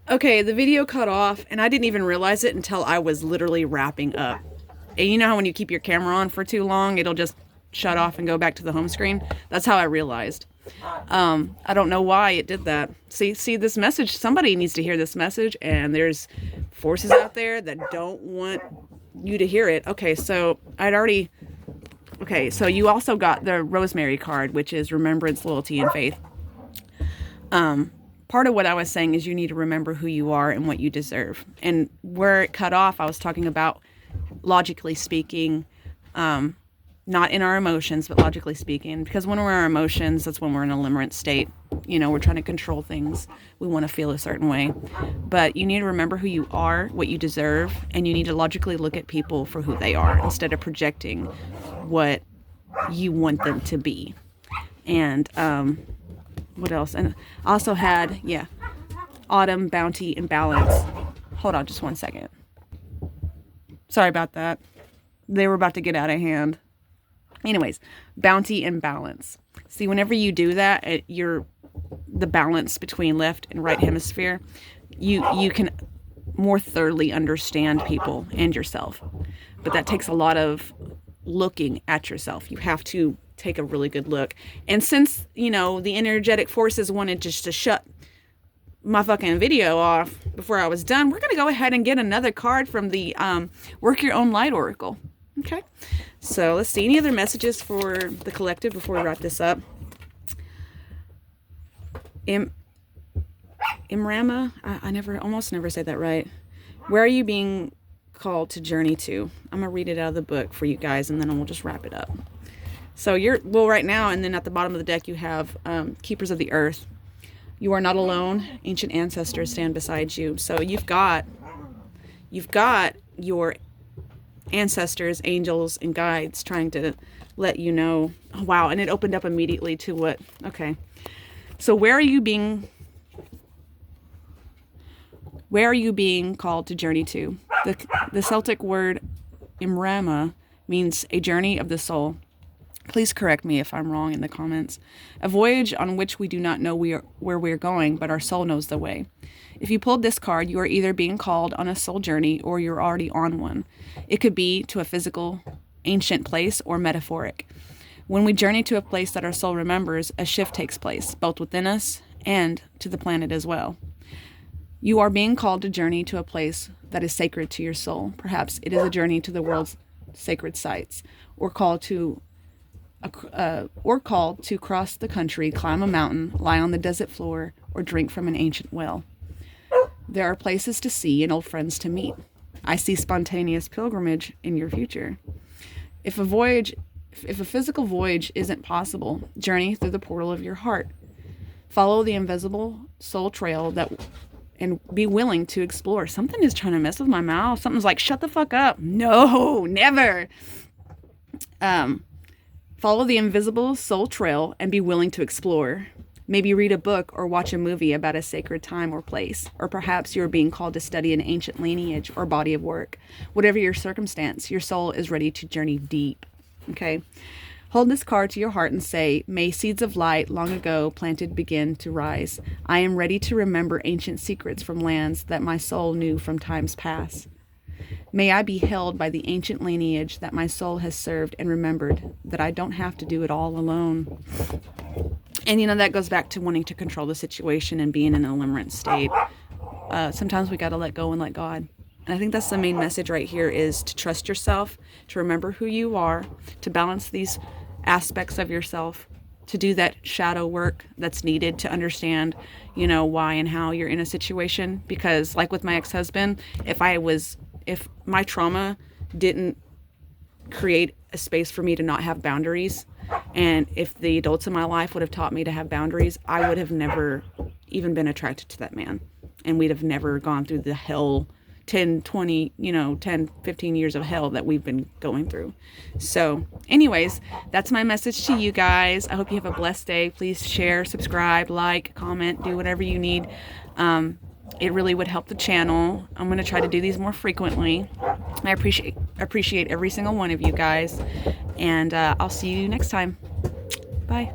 Okay, the video cut off, and I didn't even realize it until I was literally wrapping up. And you know how when you keep your camera on for too long, it'll just shut off and go back to the home screen? That's how I realized. I don't know why it did that. See this message, somebody needs to hear this message, and there's forces out there that don't want you to hear it. Okay, so you also got the Rosemary card, which is remembrance, loyalty, and faith. Part of what I was saying is you need to remember who you are and what you deserve. And where it cut off, I was talking about logically speaking, not in our emotions, but logically speaking. Because when we're in our emotions, that's when we're in a limerent state. You know, we're trying to control things. We want to feel a certain way. But you need to remember who you are, what you deserve, and you need to logically look at people for who they are instead of projecting what you want them to be. And, what else? And I also had, autumn, bounty, and balance. Hold on just one second. Sorry about that. They were about to get out of hand. Anyways, bounty and balance. See, whenever you do that, the balance between left and right hemisphere, you can more thoroughly understand people and yourself. But that takes a lot of looking at yourself. You have to take a really good look. And since, the energetic forces wanted just to shut my fucking video off before I was done, we're going to go ahead and get another card from the Work Your Own Light Oracle. Okay. So let's see. Any other messages for the collective before we wrap this up? Imrama? I almost never say that right. Where are you being called to journey to? I'm going to read it out of the book for you guys, and then we'll just wrap it up. So right now, and then at the bottom of the deck, you have Keepers of the Earth. You are not alone. Ancient ancestors stand beside you. So you've got your ancestors, angels, and guides trying to let you know. Oh, wow. And it opened up immediately to what? Okay. So where are you being called to journey to? The Celtic word Imrama means a journey of the soul. Please correct me if I'm wrong in the comments. A voyage on which we do not know where we're going, but our soul knows the way. If you pulled this card, you are either being called on a soul journey or you're already on one. It could be to a physical, ancient place or metaphoric. When we journey to a place that our soul remembers, a shift takes place, both within us and to the planet as well. You are being called to journey to a place that is sacred to your soul. Perhaps it is a journey to the world's sacred sites, or called to cross the country, climb a mountain, lie on the desert floor, or drink from an ancient well. There are places to see and old friends to meet. I see spontaneous pilgrimage in your future. If a physical voyage isn't possible, journey through the portal of your heart. Follow the invisible soul trail and be willing to explore. Something is trying to mess with my mouth. Something's like, shut the fuck up. No, never. Follow the invisible soul trail and be willing to explore. Maybe read a book or watch a movie about a sacred time or place. Or perhaps you are being called to study an ancient lineage or body of work. Whatever your circumstance, your soul is ready to journey deep. Okay? Hold this card to your heart and say, may seeds of light long ago planted begin to rise. I am ready to remember ancient secrets from lands that my soul knew from times past. May I be held by the ancient lineage that my soul has served and remembered, that I don't have to do it all alone. And that goes back to wanting to control the situation and being in a limerent state. Sometimes we got to let go and let God. And I think that's the main message right here, is to trust yourself, to remember who you are, to balance these aspects of yourself, to do that shadow work that's needed to understand, why and how you're in a situation. Because like with my ex-husband, if my trauma didn't create a space for me to not have boundaries, and if the adults in my life would have taught me to have boundaries, I would have never even been attracted to that man. And we'd have never gone through the hell, 10, 15 years of hell that we've been going through. So anyways, that's my message to you guys. I hope you have a blessed day. Please share, subscribe, like, comment, do whatever you need. It really would help the channel. I'm going to try to do these more frequently. I appreciate every single one of you guys. And I'll see you next time. Bye.